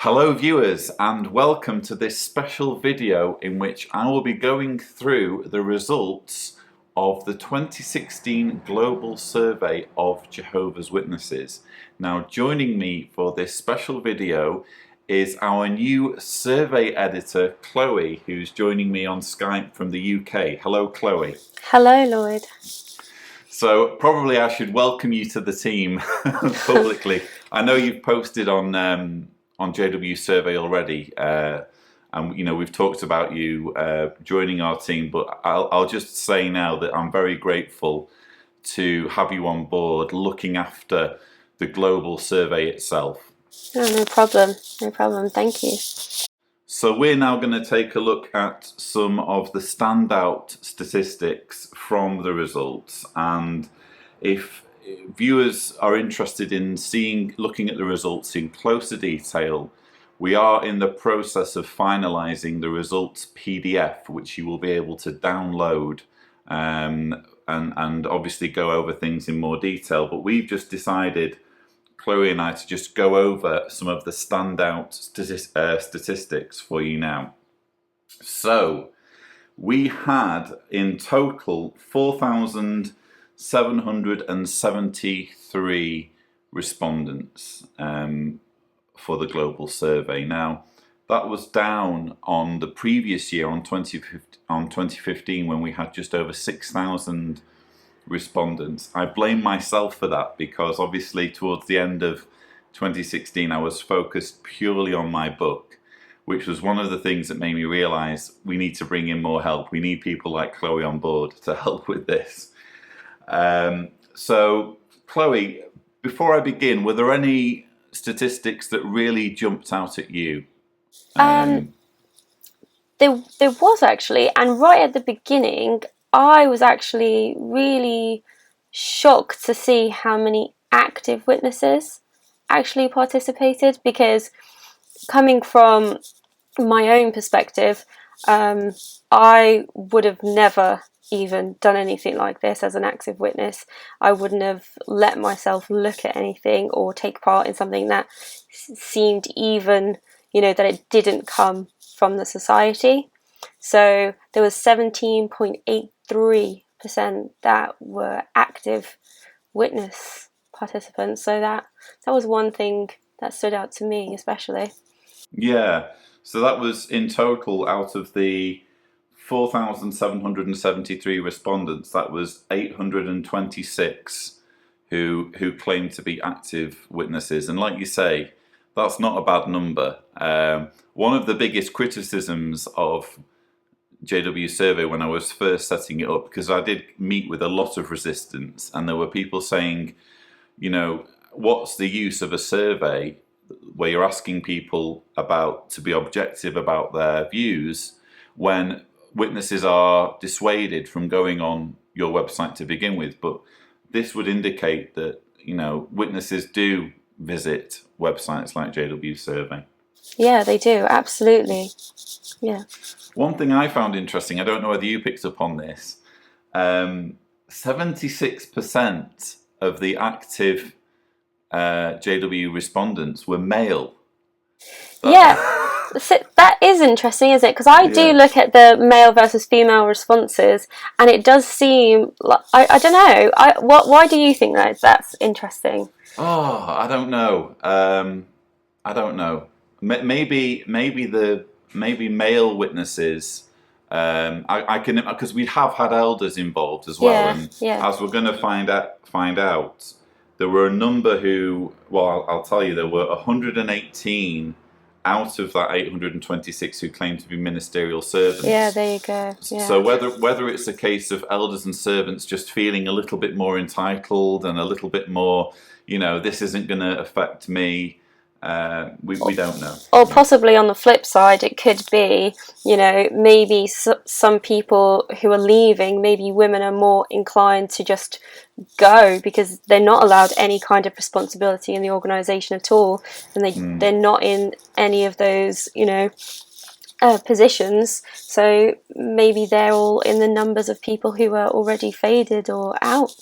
Hello viewers, and welcome to this special video in which I will be going through the results of the 2016 Global Survey of Jehovah's Witnesses. Now, joining me for this special video is our new survey editor, Chloe, who's joining me on Skype from the UK. Hello, Chloe. Hello, Lloyd. So probably I should welcome you to the team publicly. I know you've posted on JW Survey already, and we've talked about you joining our team. But I'll just say now that I'm very grateful to have you on board, looking after the global survey itself. Oh, no problem. No problem. Thank you. So we're now going to take a look at some of the standout statistics from the results, and if viewers are interested in looking at the results in closer detail, we are in the process of finalizing the results PDF, which you will be able to download and obviously go over things in more detail. But we've just decided, Chloe and I, to just go over some of the standout statistics for you now. So we had in total 4,773 respondents for the global survey. Now, that was down on the previous year, on 2015, when we had just over 6,000 respondents. I blame myself for that because obviously towards the end of 2016 I was focused purely on my book, which was one of the things that made me realize we need to bring in more help. We need people like Chloe on board to help with this. So Chloe, before I begin, were there any statistics that really jumped out at you? There was actually, and right at the beginning, I was actually really shocked to see how many active witnesses actually participated, because coming from my own perspective, I would have never even done anything like this as an active witness. I wouldn't have let myself look at anything or take part in something that seemed even, that it didn't come from the society. So there was 17.83% that were active witness participants. So that was one thing that stood out to me especially. Yeah, so that was in total out of the 4,773 respondents, that was 826 who claimed to be active witnesses. And like you say, that's not a bad number. One of the biggest criticisms of JW Survey when I was first setting it up, because I did meet with a lot of resistance, and there were people saying, what's the use of a survey where you're asking people to be objective about their views when witnesses are dissuaded from going on your website to begin with? But this would indicate that witnesses do visit websites like JW Survey. Yeah, they do, absolutely. Yeah. One thing I found interesting, I don't know whether you picked up on this, 76% of the active JW respondents were male. Yeah, that is interesting, isn't it? Because I do look at the male versus female responses, and it does seem like I don't know. Why do you think that's interesting? Oh, I don't know. I don't know. Maybe male witnesses. I can, because we have had elders involved as well, and as we're going to find out, there were a number who. Well, I'll tell you, there were 118 out of that 826 who claimed to be ministerial servants. Yeah, there you go. Yeah. So whether it's a case of elders and servants just feeling a little bit more entitled and a little bit more, this isn't going to affect me. We don't know. Or possibly on the flip side, it could be, maybe some people who are leaving, maybe women are more inclined to just go because they're not allowed any kind of responsibility in the organisation at all, and they're not in any of those, positions. So maybe they're all in the numbers of people who are already faded or out.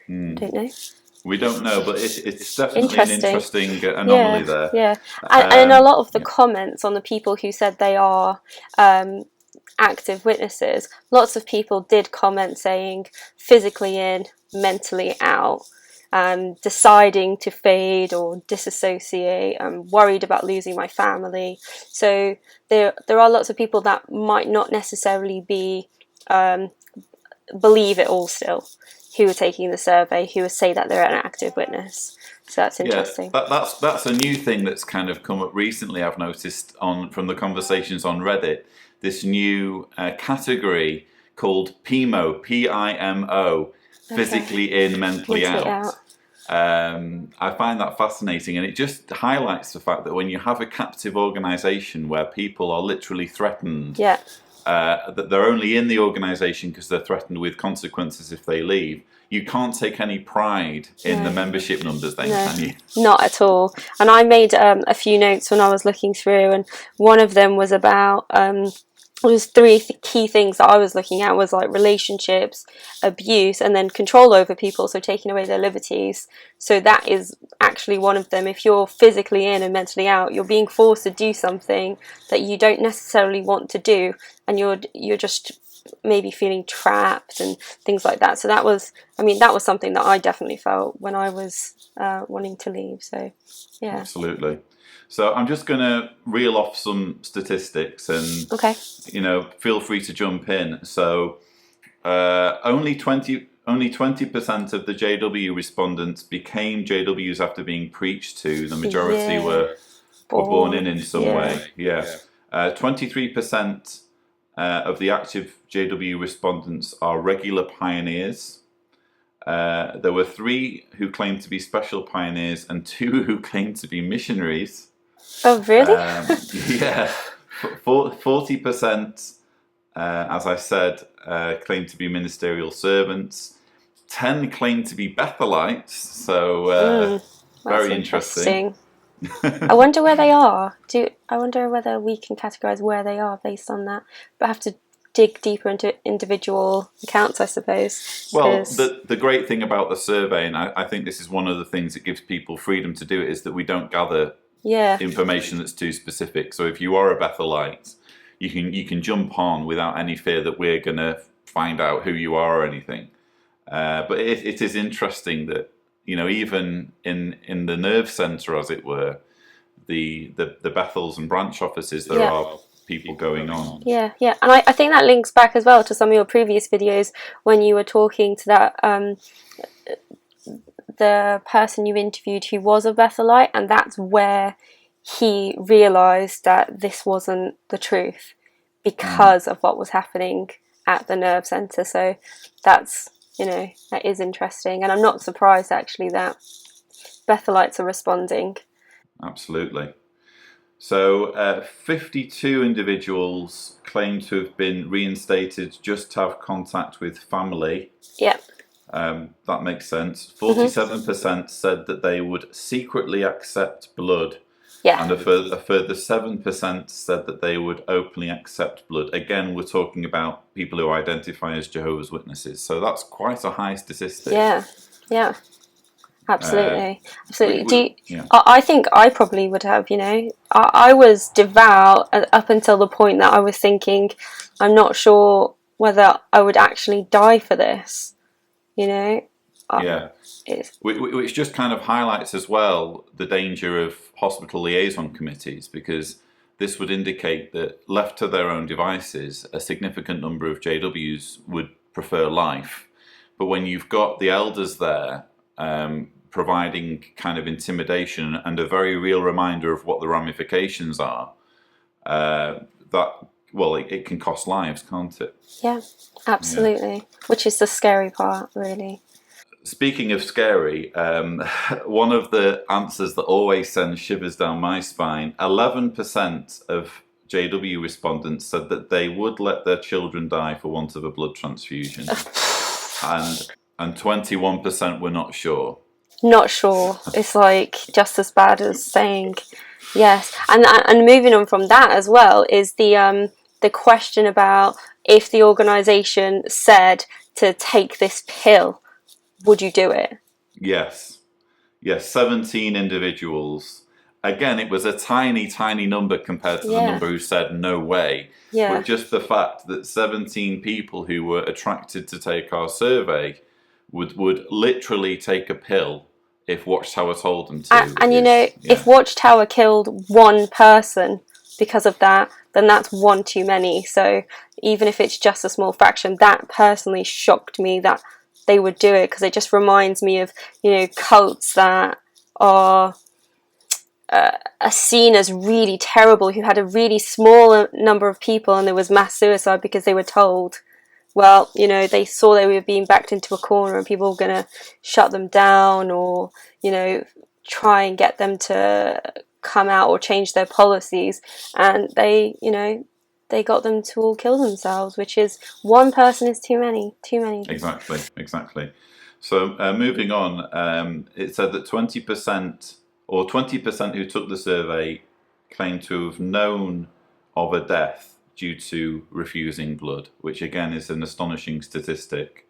Don't know. We don't know, but it's definitely an Interesting. interesting anomaly there. Yeah. And a lot of the Yeah. comments on the people who said they are active witnesses, lots of people did comment saying physically in, mentally out, deciding to fade or disassociate. I'm worried about losing my family. So there are lots of people that might not necessarily be believe it all still, who are taking the survey, who would say that they're an active witness. So that's interesting. That's a new thing that's kind of come up recently. I've noticed from the conversations on Reddit, this new category called PIMO, PIMO, physically in, mentally out. I find that fascinating, and it just highlights the fact that when you have a captive organisation where people are literally threatened, Yeah. that they're only in the organisation because they're threatened with consequences if they leave, you can't take any pride in the membership numbers then, can you? Not at all. And I made a few notes when I was looking through, and one of them was about it was three key things that I was looking at was like relationships, abuse, and then control over people, so taking away their liberties. So that is actually one of them. If you're physically in and mentally out, you're being forced to do something that you don't necessarily want to do, and you're just maybe feeling trapped and things like that. So that was something that I definitely felt when I was wanting to leave. So yeah. Absolutely. So I'm just going to reel off some statistics, and Okay. feel free to jump in. So only 20% of the JW respondents became JWs after being preached to. The majority were born in some way. Yeah. 23% of the active JW respondents are regular pioneers. There were 3 who claimed to be special pioneers and 2 who claimed to be missionaries. Oh, really? Yeah. 40%, as I said, claimed to be ministerial servants. 10 claimed to be Bethelites. So very interesting. I wonder where they are. I wonder whether we can categorise where they are based on that. But I have to dig deeper into individual accounts, I suppose. Well, the great thing about the survey, and I think this is one of the things that gives people freedom to do it, is that we don't gather information that's too specific. So if you are a Bethelite, you can jump on without any fear that we're going to find out who you are or anything. But it is interesting that even in the nerve centre, as it were, the Bethels and branch offices, there are people going on. Yeah. And I think that links back as well to some of your previous videos when you were talking to that the person you interviewed who was a Bethelite, and that's where he realised that this wasn't the truth because of what was happening at the nerve centre. So that's, that is interesting, and I'm not surprised actually that Bethelites are responding. Absolutely. So 52 individuals claim to have been reinstated just to have contact with family. Yep. That makes sense. 47% said that they would secretly accept blood. Yeah. And a further 7% said that they would openly accept blood. Again, we're talking about people who identify as Jehovah's Witnesses. So that's quite a high statistic. Yeah. Absolutely. I think I probably would have, I was devout up until the point that I was thinking, I'm not sure whether I would actually die for this, Which just kind of highlights as well the danger of hospital liaison committees, because this would indicate that left to their own devices, a significant number of JWs would prefer life. But when you've got the elders there, providing kind of intimidation and a very real reminder of what the ramifications are, it can cost lives, can't it? Yeah, absolutely. Yeah. Which is the scary part, really. Speaking of scary, one of the answers that always sends shivers down my spine, 11% of JW respondents said that they would let their children die for want of a blood transfusion. and 21% were not sure. Not sure. It's like just as bad as saying yes. And moving on from that as well is the question about if the organisation said to take this pill, would you do it? Yes. Yes, 17 individuals. Again, it was a tiny, tiny number compared to the Yeah. number who said no way. Yeah. But just the fact that 17 people who were attracted to take our survey would literally take a pill if Watchtower told them to. And you is, know, yeah, if Watchtower killed one person because of that, then that's one too many. So even if it's just a small fraction, that personally shocked me that they would do it, because it just reminds me of, you know, cults that are seen as really terrible, who had a really small number of people and there was mass suicide because they were told, well, you know, they saw they were being backed into a corner and people were going to shut them down, or, you know, try and get them to come out or change their policies, and they, you know, they got them to all kill themselves, which is, one person is too many. exactly. So moving on, it said that 20% who took the survey claimed to have known of a death due to refusing blood, which again is an astonishing statistic.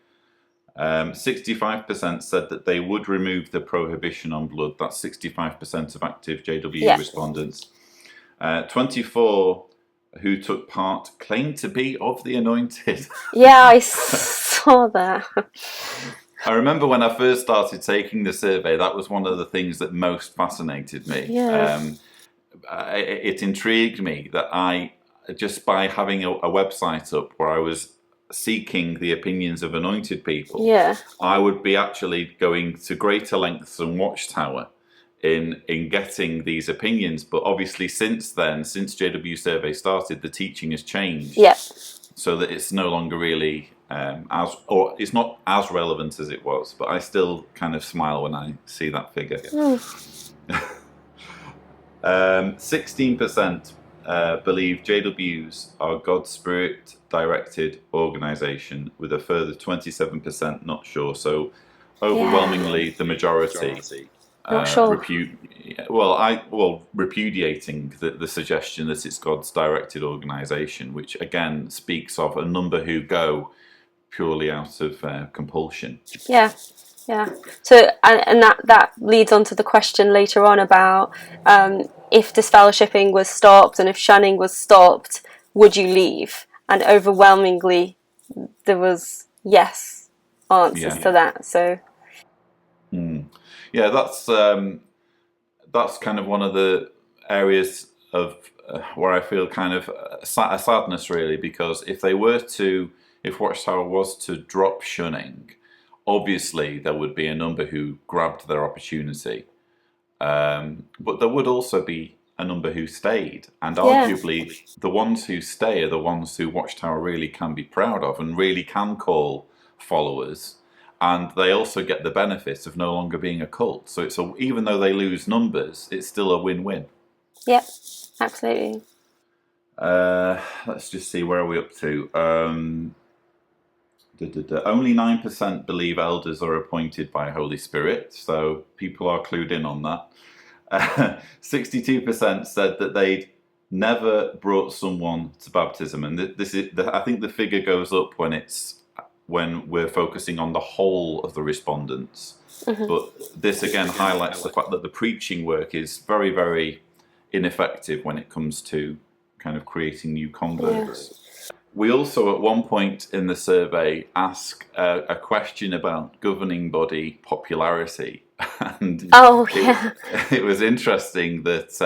65% said that they would remove the prohibition on blood. That's 65% of active JW respondents. 24 who took part claimed to be of the anointed. Yeah, I saw that. I remember when I first started taking the survey, that was one of the things that most fascinated me. Yeah. It intrigued me that I, just by having a website up where I was seeking the opinions of anointed people, Yeah. I would be actually going to greater lengths than Watchtower in getting these opinions. But obviously since then, since JW Survey started, the teaching has changed. Yep. So that it's no longer really it's not as relevant as it was, but I still kind of smile when I see that figure. 16% believe JWs are God's Spirit directed organisation, with a further 27% not sure. So overwhelmingly the majority Not sure. repudiating the suggestion that it's God's directed organisation, which again speaks of a number who go purely out of compulsion. Yeah. So, and that leads on to the question later on about if disfellowshipping was stopped and if shunning was stopped, would you leave? And overwhelmingly, there was yes answers to that. So, yeah, that's kind of one of the areas of where I feel kind of a sadness, really, because if Watchtower was to drop shunning, obviously there would be a number who grabbed their opportunity, but there would also be a number who stayed, and arguably the ones who stay are the ones who Watchtower really can be proud of and really can call followers, and they also get the benefit of no longer being a cult. So even though they lose numbers, it's still a win-win. Yep, absolutely. Let's just see, where are we up to? Only 9% believe elders are appointed by Holy Spirit, so people are clued in on that. 62% said that they'd never brought someone to baptism, and I think the figure goes up when we're focusing on the whole of the respondents. But this again highlights the fact that the preaching work is very, very ineffective when it comes to kind of creating new converts. We also, at one point in the survey, ask a question about governing body popularity, and it was interesting that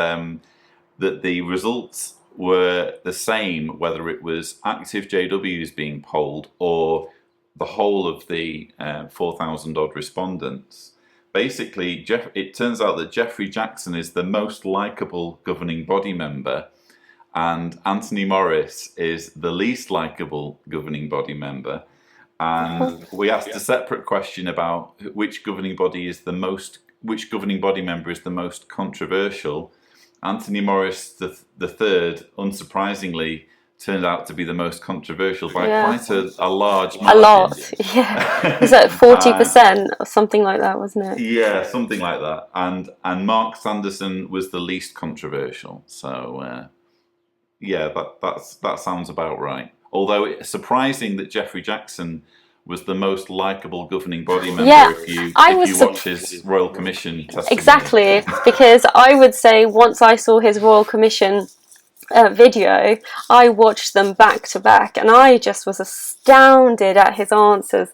that the results were the same whether it was active JWs being polled or the whole of the 4,000 odd respondents. Basically, it turns out that Jeffrey Jackson is the most likeable governing body member, and Anthony Morris is the least likeable governing body member. And we asked a separate question about which governing body member is the most controversial. Anthony Morris, the third, unsurprisingly, turned out to be the most controversial by quite a large margin. A lot, yeah. Was that 40% or something like that, wasn't it? Yeah, something like that. And Mark Sanderson was the least controversial. So that sounds about right. Although it's surprising that Jeffrey Jackson was the most likable governing body member Yeah, if you I was watch his Royal Commission testimony. exactly, because I would say once I saw his Royal Commission video, I watched them back to back, and I just was astounded at his answers,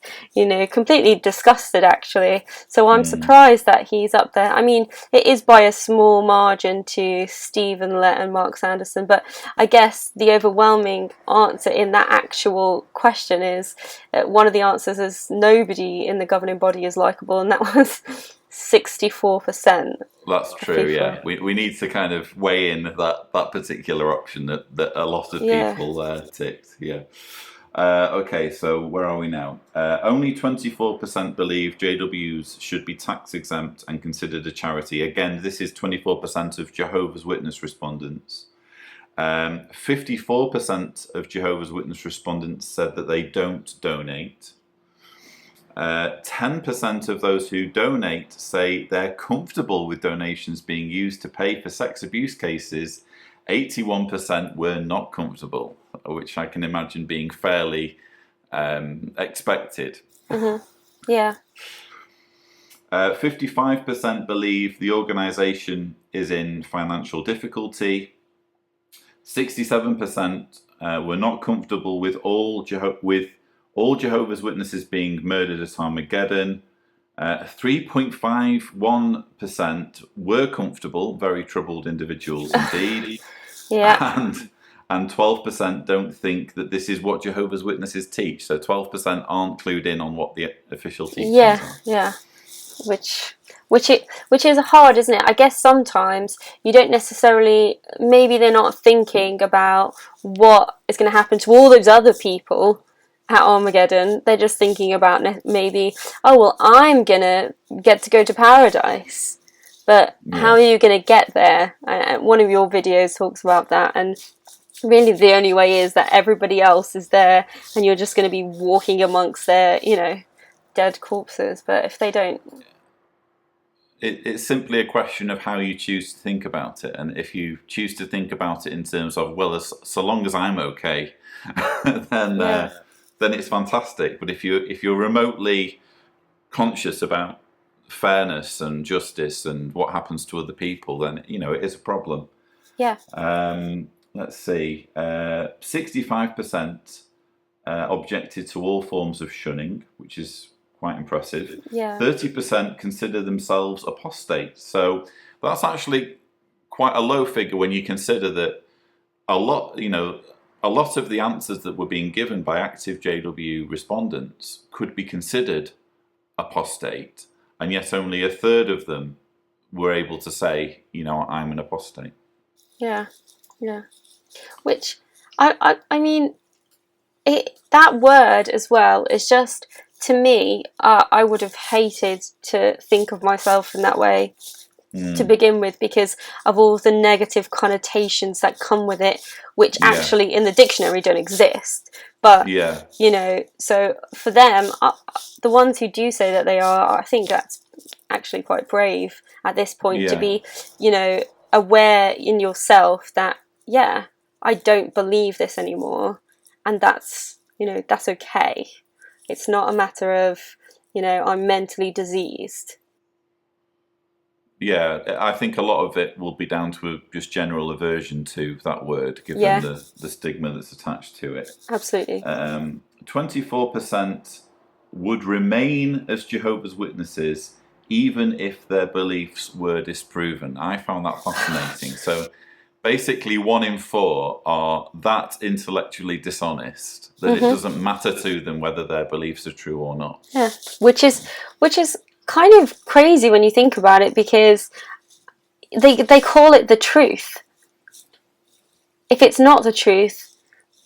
completely disgusted actually. So I'm surprised that he's up there. I mean, it is by a small margin to Stephen Lett and Mark Sanderson, but I guess the overwhelming answer in that actual question is, one of the answers is nobody in the governing body is likable, and that was 64%. That's true, yeah. We need to kind of weigh in that particular option that a lot of people ticked, yeah. Okay, so where are we now? Only 24% believe JWs should be tax exempt and considered a charity. Again, this is 24% of Jehovah's Witness respondents. 54% of Jehovah's Witness respondents said that they don't donate. 10% of those who donate say they're comfortable with donations being used to pay for sex abuse cases. 81% were not comfortable, which I can imagine being fairly expected. Mm-hmm. Yeah. 55% believe the organisation is in financial difficulty. 67% were not comfortable with all Jehovah's Witnesses being murdered at Armageddon. 3.51% were comfortable, very troubled individuals indeed. Yeah. And 12% don't think that this is what Jehovah's Witnesses teach. So 12% aren't clued in on what the official teachings are. Yeah. Which is hard, isn't it? I guess sometimes you don't necessarily, maybe they're not thinking about what is going to happen to all those other people at Armageddon. They're just thinking about maybe, oh well, I'm gonna get to go to paradise, but how are you gonna get there? And one of your videos talks about that, and really the only way is that everybody else is there and you're just going to be walking amongst their dead corpses. But if they don't, it's simply a question of how you choose to think about it. And if you choose to think about it in terms of, well, so long as I'm okay, then it's fantastic. But if you're remotely conscious about fairness and justice and what happens to other people, then it is a problem. Yeah. Let's see. 65% objected to all forms of shunning, which is quite impressive. Yeah. 30% consider themselves apostate. So that's actually quite a low figure when you consider that a lot of the answers that were being given by active JW respondents could be considered apostate, and yet only a third of them were able to say, I'm an apostate. Yeah. Which, I mean, that word as well is just, to me, I would have hated to think of myself in that way to begin with, because of all the negative connotations that come with it, which actually in the dictionary don't exist. But, so for them, the ones who do say that they are, I think that's actually quite brave at this point to be, aware in yourself that, I don't believe this anymore, and that's okay. It's not a matter of, I'm mentally diseased. Yeah, I think a lot of it will be down to just general aversion to that word, given the stigma that's attached to it. Absolutely. 24% would remain as Jehovah's Witnesses even if their beliefs were disproven. I found that fascinating. So basically 1 in 4 are that intellectually dishonest that it doesn't matter to them whether their beliefs are true or not. Yeah, which is kind of crazy when you think about it, because they call it the truth. If it's not the truth,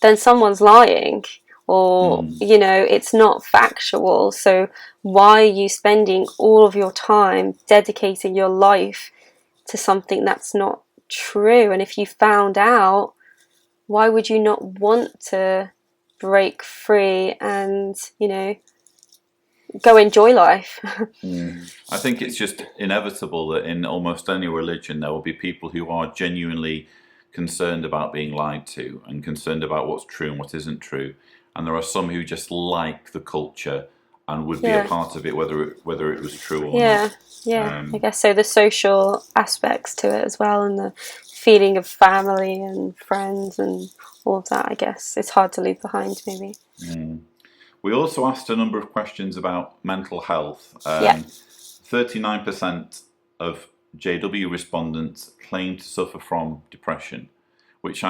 then someone's lying, or it's not factual. So why are you spending all of your time dedicating your life to something that's not true? And if you found out, why would you not want to break free and go enjoy life? I think it's just inevitable that in almost any religion there will be people who are genuinely concerned about being lied to and concerned about what's true and what isn't true, and there are some who just like the culture and would be a Yeah. part of it, whether it was true or Yeah, not. yeah. I guess so. The social aspects to it as well, and the feeling of family and friends and all of that. I guess it's hard to leave behind, maybe. We also asked a number of questions about mental health. Yeah. 39% of JW respondents claim to suffer from depression, which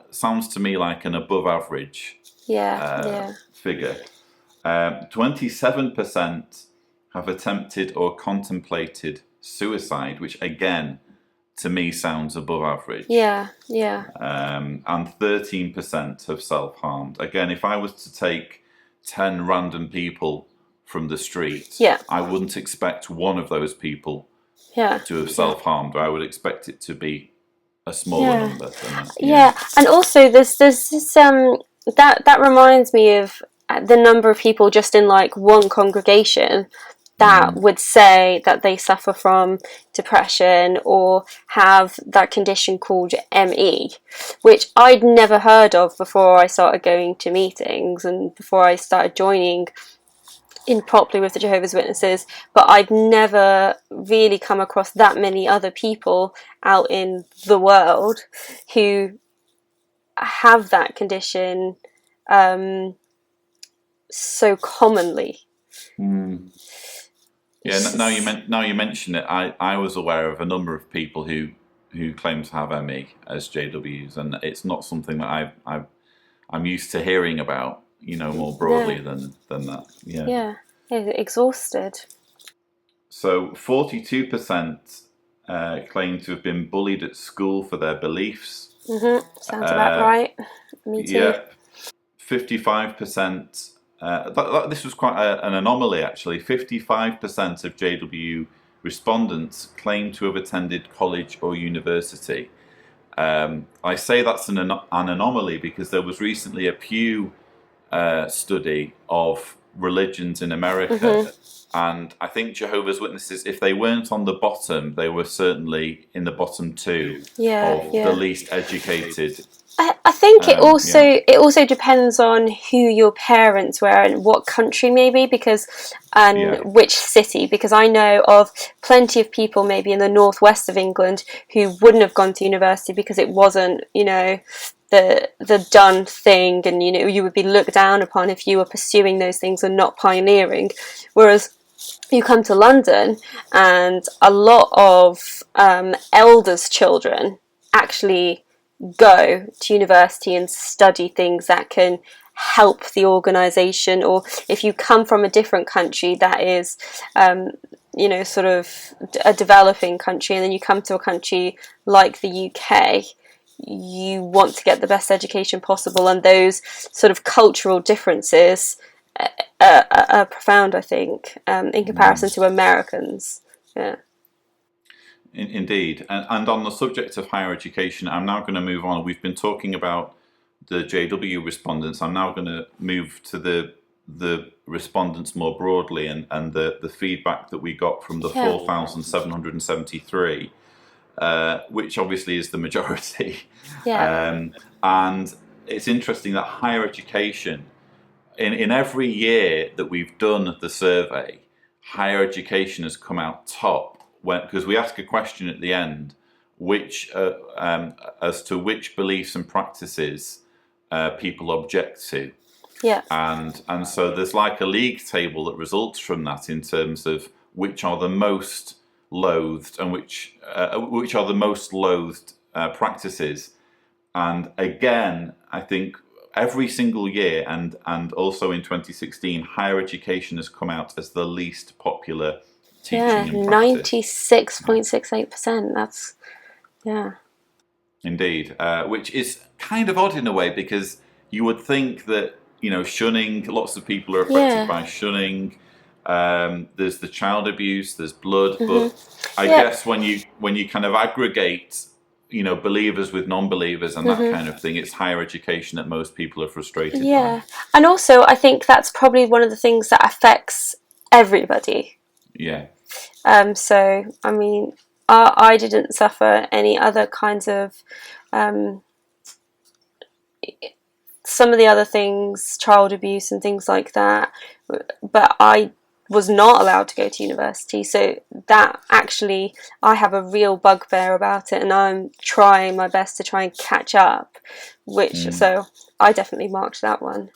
sounds to me like an above average Yeah. figure. 27% have attempted or contemplated suicide, which again, to me, sounds above average. Yeah. And 13% have self-harmed. Again, if I was to take 10 random people from the street, Yeah. I wouldn't expect one of those people Yeah. to have self-harmed. I would expect it to be a smaller number than that. Yeah. And also there's this that reminds me of the number of people just in like one congregation that would say that they suffer from depression or have that condition called ME, which I'd never heard of before I started going to meetings and before I started joining in properly with the Jehovah's Witnesses, but I'd never really come across that many other people out in the world who have that condition so commonly. Yeah, now you mention it, I was aware of a number of people who claim to have ME as JWs, and it's not something that I'm used to hearing about, more broadly than that. Yeah, exhausted. So 42% claim to have been bullied at school for their beliefs. Sounds about right. Me too. Yeah, 55%. This was quite an anomaly, actually. 55% of JW respondents claim to have attended college or university. I say that's an anomaly because there was recently a Pew study of religions in America, and I think Jehovah's Witnesses, if they weren't on the bottom, they were certainly in the bottom two of the least educated. I think it also depends on who your parents were and what country maybe, which city, because I know of plenty of people maybe in the northwest of England who wouldn't have gone to university because it wasn't, the done thing, and you would be looked down upon if you were pursuing those things and not pioneering. Whereas you come to London and a lot of elders' children actually go to university and study things that can help the organisation, or if you come from a different country that is sort of a developing country, and then you come to a country like the UK, you want to get the best education possible, and those sort of cultural differences are profound, I think, in comparison to Americans. Yeah. Indeed. And on the subject of higher education, I'm now going to move on. We've been talking about the JW respondents. I'm now going to move to the respondents more broadly, and the feedback that we got from the 4,773, which obviously is the majority. And it's interesting that higher education, in every year that we've done the survey, higher education has come out top, because we ask a question at the end, as to which beliefs and practices people object to. Yeah. And so there's like a league table that results from that in terms of which are the most loathed and which are the most loathed practices. And again, I think every single year, and also in 2016, higher education has come out as the least popular teaching and practice. 96.68%. That's, Indeed, which is kind of odd in a way, because you would think that, shunning, lots of people are affected by shunning. There's the child abuse, there's blood, but I guess when you kind of aggregate, believers with non-believers and that kind of thing, it's higher education that most people are frustrated by. And also I think that's probably one of the things that affects everybody. So I mean, I didn't suffer any other kinds of some of the other things, child abuse and things like that, but I was not allowed to go to university, so that actually, I have a real bugbear about it, and I'm trying my best to try and catch up, so I definitely marked that one.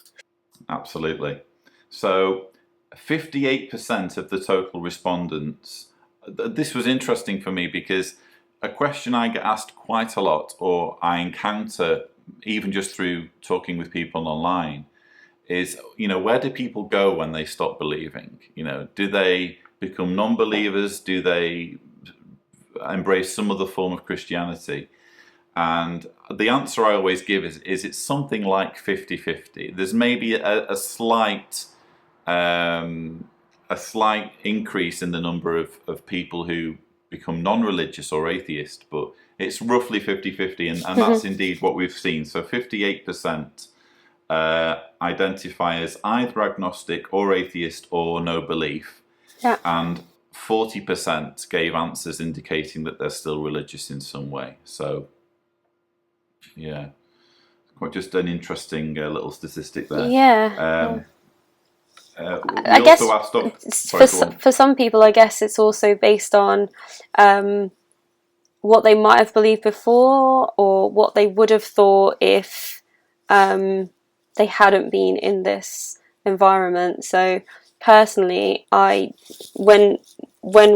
Absolutely. So 58% of the total respondents, this was interesting for me because a question I get asked quite a lot, or I encounter even just through talking with people online, is, where do people go when they stop believing? Do they become non-believers? Do they embrace some other form of Christianity? And the answer I always give is it's something like 50-50. There's maybe a slight increase in the number of people who become non-religious or atheist, but it's roughly 50-50, and that's indeed what we've seen. So 58% identify as either agnostic or atheist or no belief, and 40% gave answers indicating that they're still religious in some way. So yeah, quite just an interesting little statistic there. I guess for some people, I guess it's also based on what they might have believed before, or what they would have thought if they hadn't been in this environment. So personally, when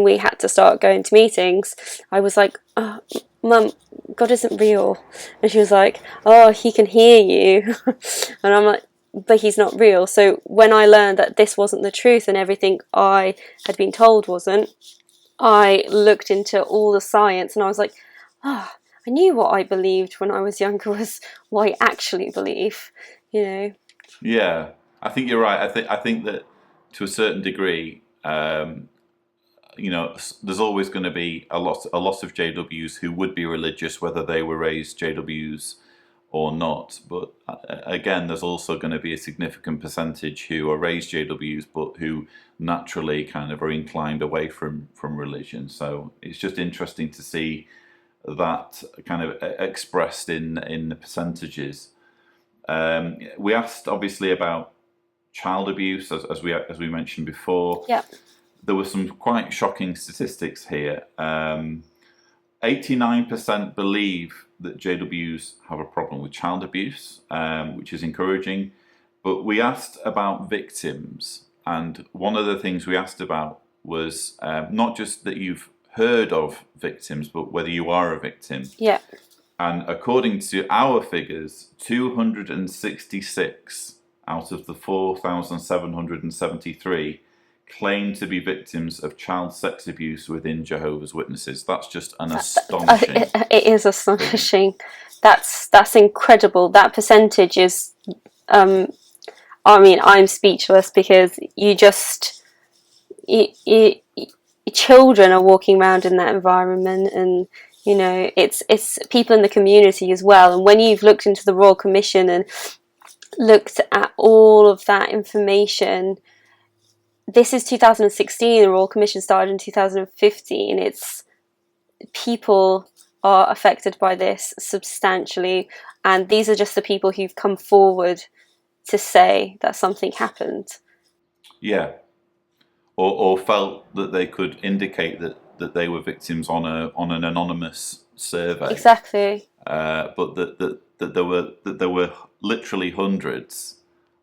we had to start going to meetings, I was like, oh, Mum, God isn't real. And she was like, oh, he can hear you. And I'm like, but he's not real. So when I learned that this wasn't the truth and everything I had been told wasn't, I looked into all the science, and I was like, I knew what I believed when I was younger was what I actually believe, Yeah, I think you're right. I think that to a certain degree, there's always going to be a lot of JWs who would be religious, whether they were raised JWs or not. But again, there's also going to be a significant percentage who are raised JWs, but who naturally kind of are inclined away from religion. So it's just interesting to see that kind of expressed in the percentages. We asked obviously about child abuse, as we mentioned before. Yeah. There were some quite shocking statistics here. 89% believe that JWs have a problem with child abuse, which is encouraging. But we asked about victims, and one of the things we asked about was not just that you've heard of victims, but whether you are a victim. Yeah. And according to our figures, 266 out of the 4,773 claim to be victims of child sex abuse within Jehovah's Witnesses. That's just an astonishing. It is astonishing. That's incredible. That percentage is. I'm speechless, because children are walking around in that environment, and it's people in the community as well. And when you've looked into the Royal Commission and looked at all of that information, this is 2016. The Royal Commission started in 2015. People are affected by this substantially, and these are just the people who've come forward to say that something happened. Yeah, or felt that they could indicate that they were victims on an anonymous survey. Exactly. But that there were literally hundreds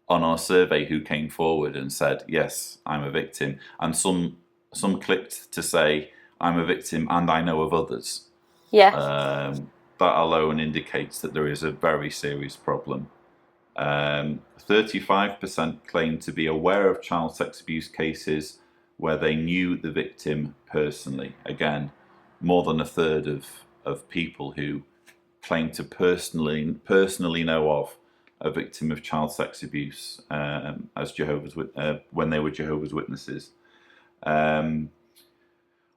on our survey who came forward and said, yes, I'm a victim, and some clicked to say, I'm a victim and I know of others. Yeah. That alone indicates that there is a very serious problem. 35% claim to be aware of child sex abuse cases where they knew the victim personally. Again, more than a third of people who claim to personally know of a victim of child sex abuse as when they were Jehovah's Witnesses. On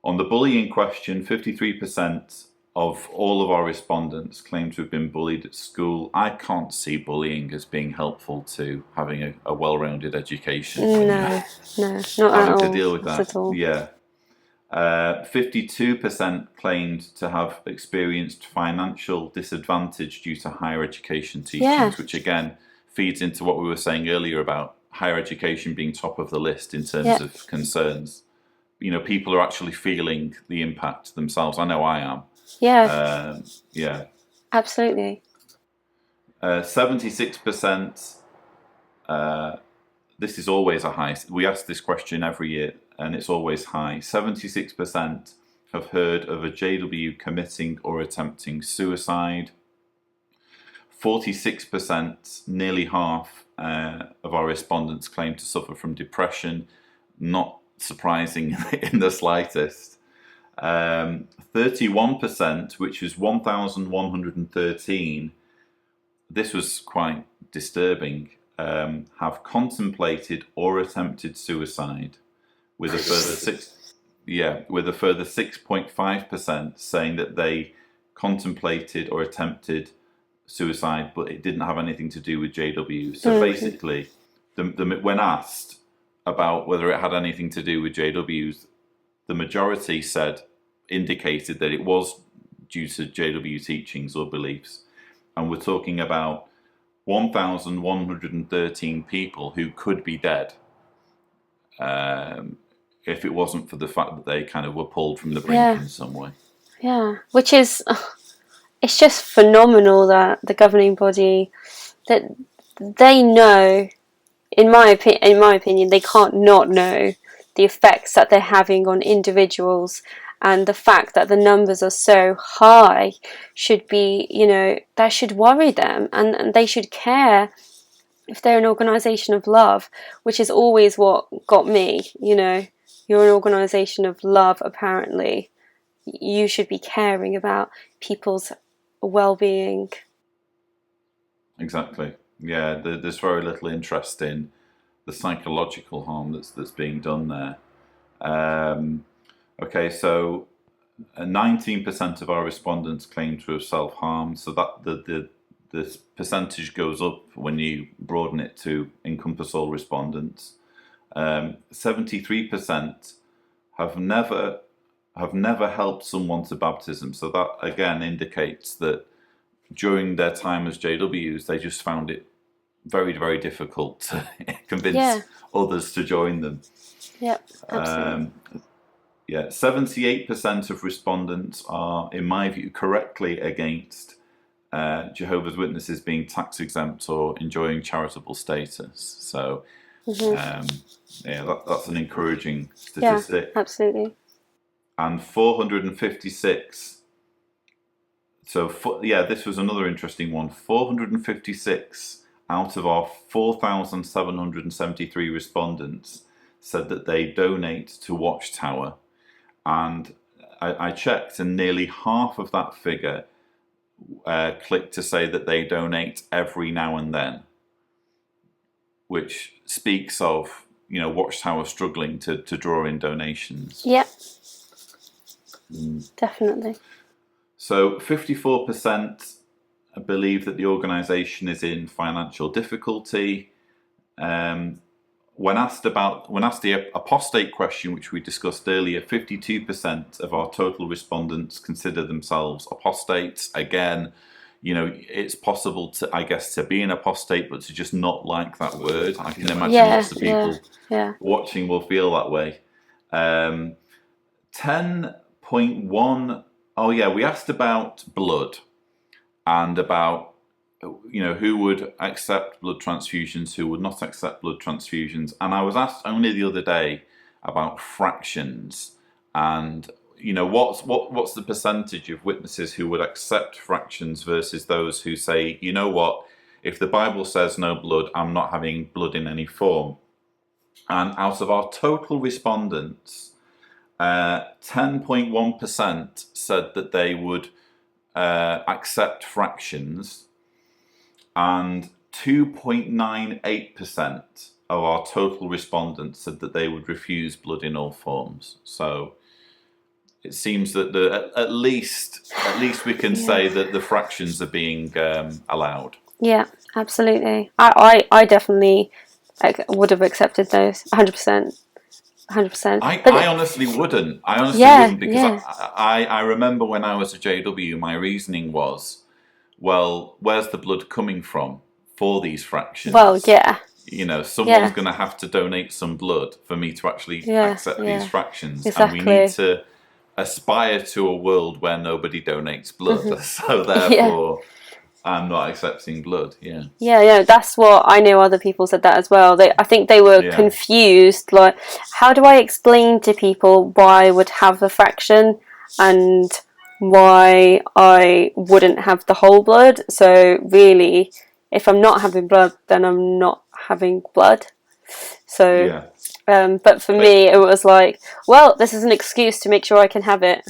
the bullying question, 53% of all of our respondents claim to have been bullied at school. I can't see bullying as being helpful to having a well-rounded education. No, not having at to all. deal with that. At all. Yeah. 52% claimed to have experienced financial disadvantage due to higher education teachings, which again feeds into what we were saying earlier about higher education being top of the list in terms Yeah. of concerns. People are actually feeling the impact themselves. I know I am. Yeah, Yeah. absolutely. 76%, this is always a high. We ask this question every year and it's always high. 76% have heard of a JW committing or attempting suicide. 46%, nearly half of our respondents claim to suffer from depression. Not surprising in the slightest. 31%, which was 1,113, this was quite disturbing, have contemplated or attempted suicide, with a further 6.5% saying that they contemplated or attempted suicide, but it didn't have anything to do with JW. So basically, when asked about whether it had anything to do with JWs, the majority indicated that it was due to JW teachings or beliefs. And we're talking about 1,113 people who could be dead if it wasn't for the fact that they kind of were pulled from the brink in some way. Yeah, which is, it's just phenomenal that the governing body, that they know, in my opinion, they can't not know the effects that they're having on individuals, and the fact that the numbers are so high should be, that should worry them, and they should care if they're an organisation of love, which is always what got me. You're an organisation of love, apparently. You should be caring about people's well-being. Exactly. Yeah, there's very little interest in the psychological harm that's being done there. Okay, so 19% of our respondents claim to have self-harmed. So that the percentage goes up when you broaden it to encompass all respondents. 73% have never helped someone to baptism. So that again indicates that during their time as JWs, they just found it very, very difficult to convince others to join them. Yep, absolutely. 78% of respondents are, in my view, correctly against Jehovah's Witnesses being tax exempt or enjoying charitable status. So, that's an encouraging statistic. Yeah, absolutely. And 456. So, this was another interesting one. 456 out of our 4,773 respondents said that they donate to Watchtower. And I checked, and nearly half of that figure clicked to say that they donate every now and then, which speaks of Watchtower struggling to draw in donations. Yep, definitely. So 54% believe that the organisation is in financial difficulty. When asked the apostate question, which we discussed earlier, 52% of our total respondents consider themselves apostates. Again, it's possible to be an apostate, but to just not like that word. I can imagine lots of people watching will feel that way. 10.1. Oh yeah, we asked about blood and about who would accept blood transfusions, who would not accept blood transfusions. And I was asked only the other day about fractions, and what's the percentage of witnesses who would accept fractions versus those who say, if the Bible says no blood, I'm not having blood in any form. And out of our total respondents, 10.1% said that they would accept fractions, and 2.98% of our total respondents said that they would refuse blood in all forms. So it seems that at least we can say that the fractions are being allowed. Yeah, absolutely. I definitely would have accepted those 100%. 100%. I honestly wouldn't. Wouldn't, because I remember when I was a JW, my reasoning was, well, where's the blood coming from? for these fractions. Well, yeah. You know, someone's Yeah. going to have to donate some blood for me to actually Yeah, accept yeah. these fractions. Exactly. And we need to aspire to a world where nobody donates blood. So Yeah. therefore, I'm not accepting blood. Yeah. Yeah, that's what I know. Other people said that as well. I think they were confused. Like, how do I explain to people why I would have a fraction and why I wouldn't have the whole blood? So really, if I'm not having blood, then I'm not having blood. So, but for me, it was like, well, this is an excuse to make sure I can have it.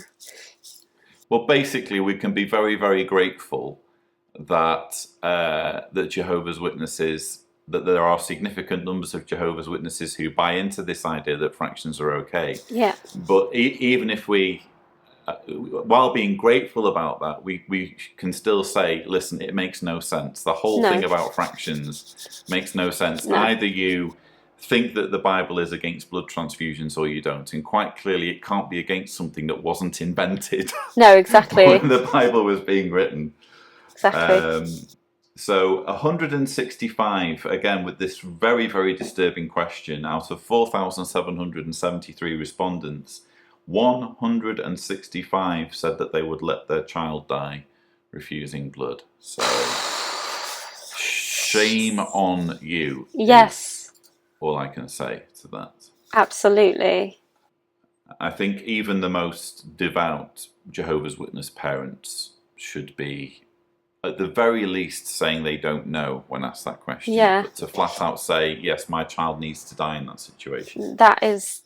Well, basically, we can be very, very grateful that that Jehovah's Witnesses, that there are significant numbers of Jehovah's Witnesses who buy into this idea that fractions are okay. Yeah. But even if we, while being grateful about that, we can still say, listen, it makes no sense. The whole thing about fractions makes no sense. No. Either you think that the Bible is against blood transfusions or you don't, and quite clearly it can't be against something that wasn't invented. No, exactly. when the Bible was being written. Exactly. So 165, again, with this very, very disturbing question, out of 4,773 respondents, 165 said that they would let their child die refusing blood. So shame on you. Yes. All I can say to that. Absolutely. I think even the most devout Jehovah's Witness parents should be, at the very least, saying they don't know when asked that question. Yeah. But to flat out say, yes, my child needs to die in that situation. That is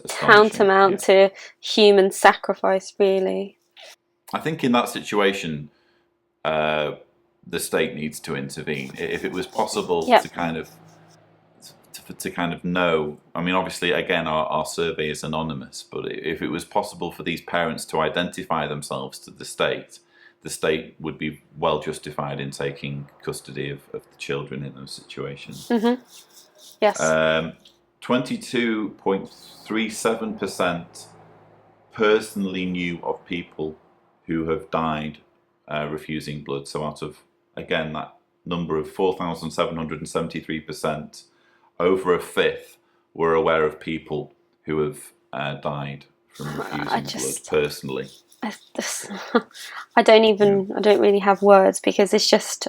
tantamount to human sacrifice, really. I think in that situation, the state needs to intervene. If it was possible to kind of know, I mean, obviously, again, our survey is anonymous, but if it was possible for these parents to identify themselves to the state would be well justified in taking custody of the children in those situations. Mm-hmm. Yes. 22.37% personally knew of people who have died refusing blood. So out of, again, that number of 4,773%, over a fifth were aware of people who have died from refusing blood personally. I don't really have words, because it's just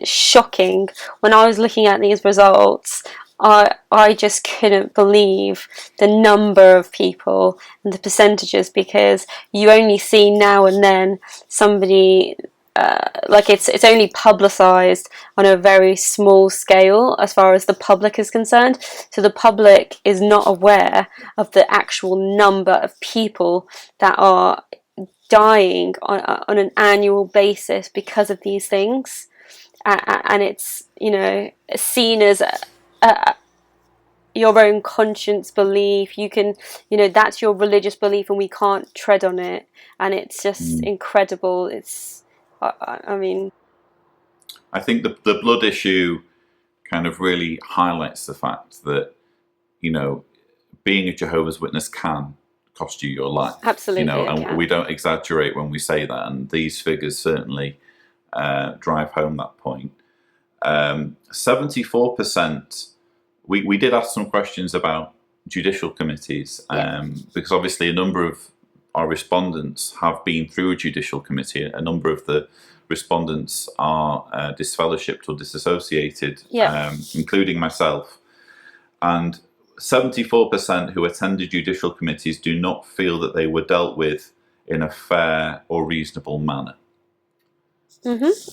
shocking. When I was looking at these results, I just couldn't believe the number of people and the percentages, because you only see now and then somebody, like it's only publicised on a very small scale as far as the public is concerned. So the public is not aware of the actual number of people that are dying on an annual basis because of these things, and it's, you know, seen as your own conscience belief. You can, you know, that's your religious belief and we can't tread on it, and it's just incredible. It's I mean, I think the blood issue kind of really highlights the fact that, you know, being a Jehovah's Witness can cost you your life. Absolutely. You know, and we don't exaggerate when we say that, and these figures certainly drive home that point. 74%, we did ask some questions about judicial committees, because obviously a number of our respondents have been through a judicial committee. A number of the respondents are disfellowshipped or disassociated, including myself. And 74% who attended judicial committees do not feel that they were dealt with in a fair or reasonable manner.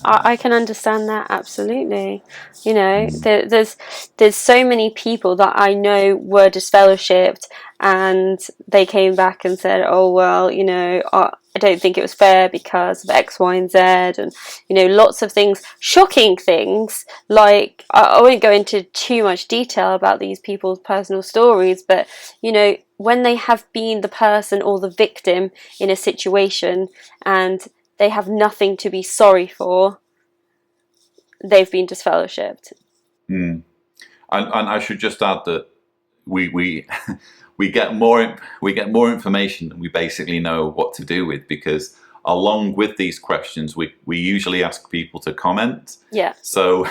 I can understand that, absolutely. You know, there's so many people that I know were disfellowshipped, and they came back and said, oh, well, you know, I don't think it was fair because of X, Y, and Z, and, you know, lots of things, shocking things, like, I won't go into too much detail about these people's personal stories, but, you know, when they have been the person or the victim in a situation, and they have nothing to be sorry for, they've been disfellowshipped. And I should just add that we get more information than we basically know what to do with, because along with these questions, we usually ask people to comment. Yeah. So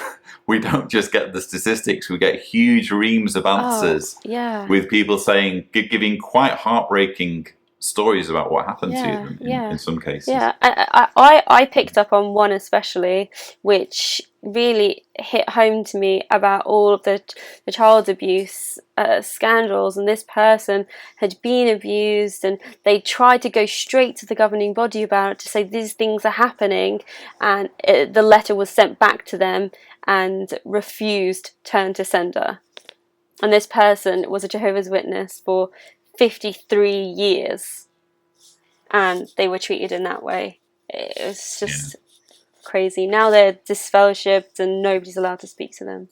we don't just get the statistics, we get huge reams of answers Yeah. with people saying, giving quite heartbreaking stories about what happened to them in some cases. Yeah, I picked up on one especially, which really hit home to me about all of the child abuse scandals, and this person had been abused, and they tried to go straight to the governing body about it to say these things are happening, and the letter was sent back to them and refused turn to sender. And this person was a Jehovah's Witness for 53 years. And they were treated in that way. It was just crazy. Now they're disfellowshipped and nobody's allowed to speak to them.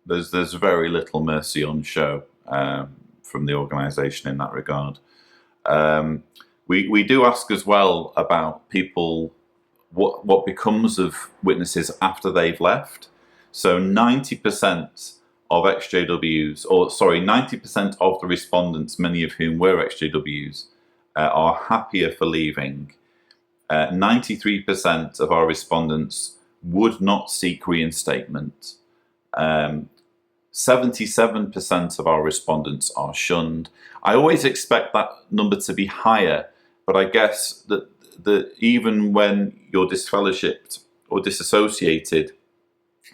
There's very little mercy on show from the organisation in that regard. We do ask as well about people, what becomes of witnesses after they've left. So 90% of XJWs, 90% of the respondents, many of whom were XJWs, are happier for leaving. 93% of our respondents would not seek reinstatement. 77% of our respondents are shunned. I always expect that number to be higher, but I guess that even when you're disfellowshipped or disassociated,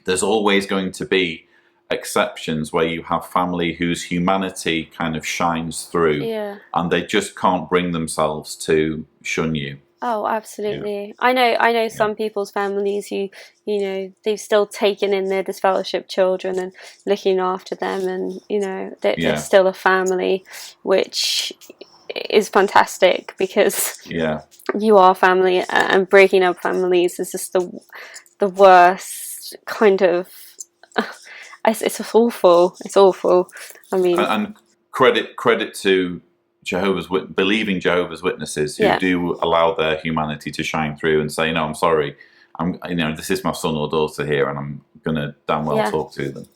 there's always going to be exceptions where you have family whose humanity kind of shines through, and they just can't bring themselves to shun you. Oh, absolutely. I know some people's families who, they've still taken in their disfellowship children and looking after them, and they're still a family, which is fantastic, because you are family, and breaking up families is just the worst kind of. It's awful. It's awful. I mean, and credit to believing Jehovah's Witnesses who do allow their humanity to shine through and say, no, I'm sorry, this is my son or daughter here, and I'm gonna damn well talk to them.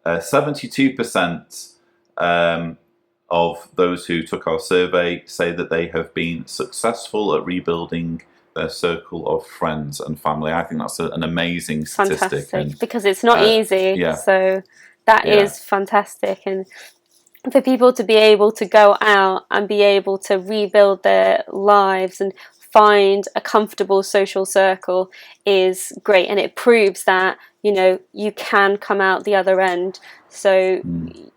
72% of those who took our survey say that they have been successful at rebuilding their circle of friends and family. I think that's an amazing statistic. Fantastic, because it's not easy. So that is fantastic. And for people to be able to go out and be able to rebuild their lives and find a comfortable social circle is great. And it proves that, you can come out the other end. So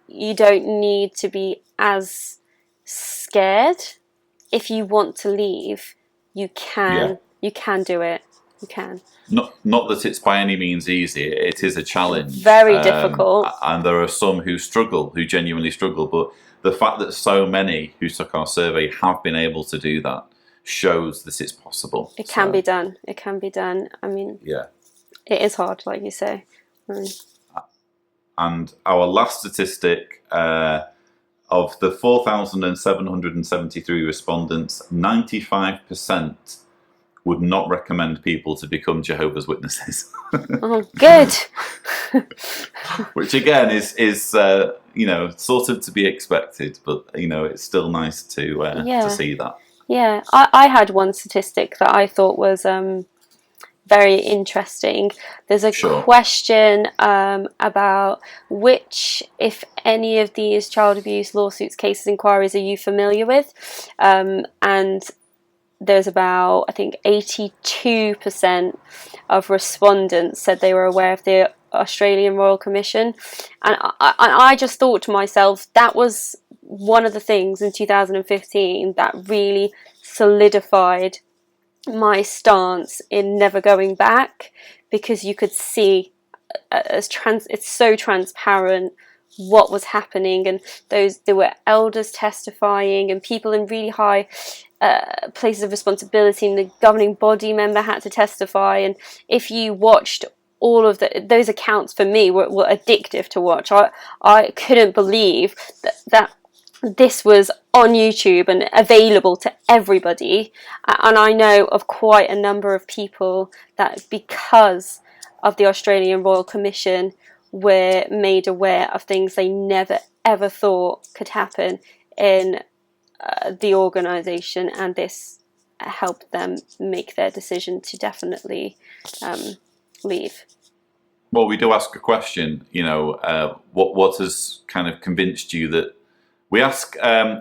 you don't need to be as scared. If you want to leave, you can do it. You can. Not that it's by any means easy. It is a challenge. Very difficult. And there are some who genuinely struggle. But the fact that so many who took our survey have been able to do that shows that it's possible. It can be done. It can be done. I mean, it is hard, like you say. And our last statistic, of the 4,773 respondents, 95% would not recommend people to become Jehovah's Witnesses. Oh, good. Which again is sort of to be expected, but it's still nice to see that. Yeah, I had one statistic that I thought was very interesting. There's a question about which, if any of these child abuse lawsuits, cases, inquiries are you familiar with? And there's about, I think, 82% of respondents said they were aware of the Australian Royal Commission. And I just thought to myself, that was one of the things in 2015 that really solidified my stance in never going back, because you could see it's so transparent what was happening, and there were elders testifying and people in really high places of responsibility, and the governing body member had to testify. And if you watched all of those accounts, for me were addictive to watch. I couldn't believe that this was on YouTube and available to everybody. And I know of quite a number of people that, because of the Australian Royal Commission, were made aware of things they never ever thought could happen in the organisation, and this helped them make their decision to definitely leave. Well, we do ask a question, what has kind of convinced you that... We ask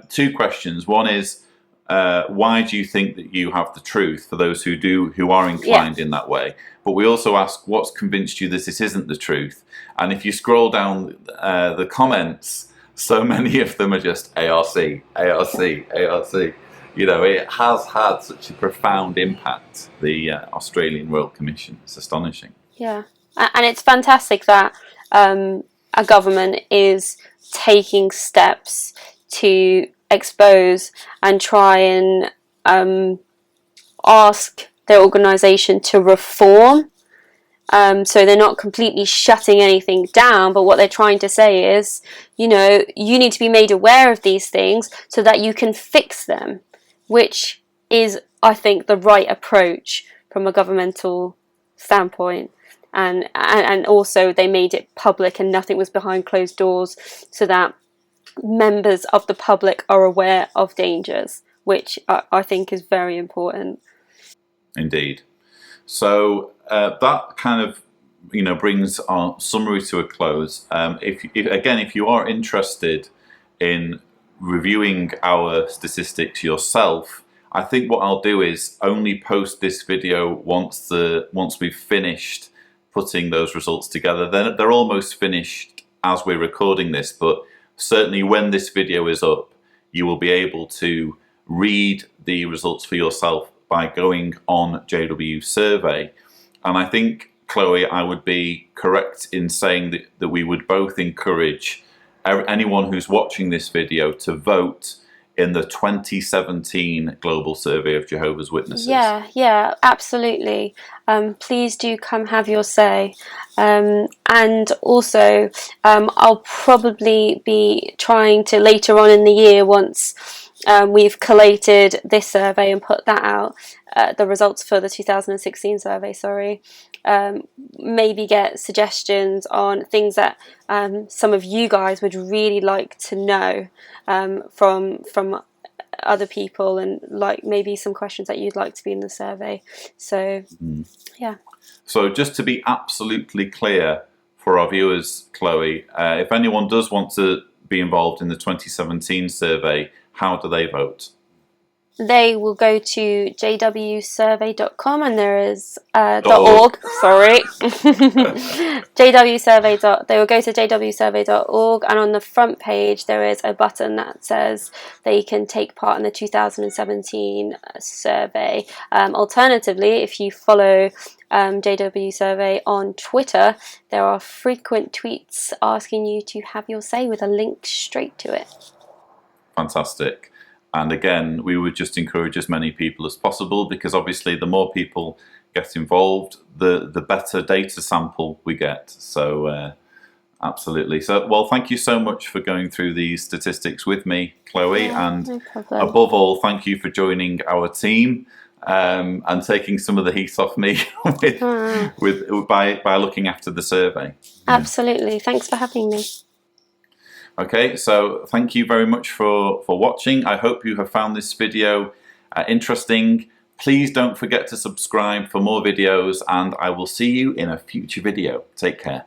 two questions. One is, why do you think that you have the truth, for those who are inclined in that way? But we also ask, what's convinced you that it isn't the truth? And if you scroll down the comments, so many of them are just ARC, ARC, ARC. It has had such a profound impact, the Australian Royal Commission. It's astonishing. Yeah, and it's fantastic that a government is taking steps to expose and try and ask their organisation to reform. So they're not completely shutting anything down, but what they're trying to say is, you need to be made aware of these things so that you can fix them, which is, I think, the right approach from a governmental standpoint. And also they made it public and nothing was behind closed doors, so that members of the public are aware of dangers, which I think is very important. Indeed. So that kind of brings our summary to a close. If you are interested in reviewing our statistics yourself, I think what I'll do is only post this video once we've finished putting those results together. Then they're almost finished as we're recording this, but certainly when this video is up, you will be able to read the results for yourself by going on JW Survey. And I think, Chloe, I would be correct in saying that we would both encourage anyone who's watching this video to vote in the 2017 Global Survey of Jehovah's Witnesses. Yeah, absolutely. Please do come have your say. And also, I'll probably be trying to, later on in the year, once we've collated this survey and put that out, the results for the 2016 survey, maybe get suggestions on things that some of you guys would really like to know from other people, and maybe some questions that you'd like to be in the survey. So yeah. So just to be absolutely clear for our viewers, Chloe, if anyone does want to be involved in the 2017 survey, how do they vote? They will go to jwsurvey.com, and there is .org. Sorry, jwsurvey. They will go to jwsurvey.org, and on the front page there is a button that says they can take part in the 2017 survey. Alternatively, if you follow JW Survey on Twitter, there are frequent tweets asking you to have your say with a link straight to it. Fantastic. And again, we would just encourage as many people as possible, because obviously the more people get involved, the better data sample we get. So absolutely. So, well, thank you so much for going through these statistics with me, Chloe. And no problem. Above all, thank you for joining our team and taking some of the heat off me by looking after the survey. Absolutely. Thanks for having me. Okay, so thank you very much for watching. I hope you have found this video interesting. Please don't forget to subscribe for more videos, and I will see you in a future video. Take care.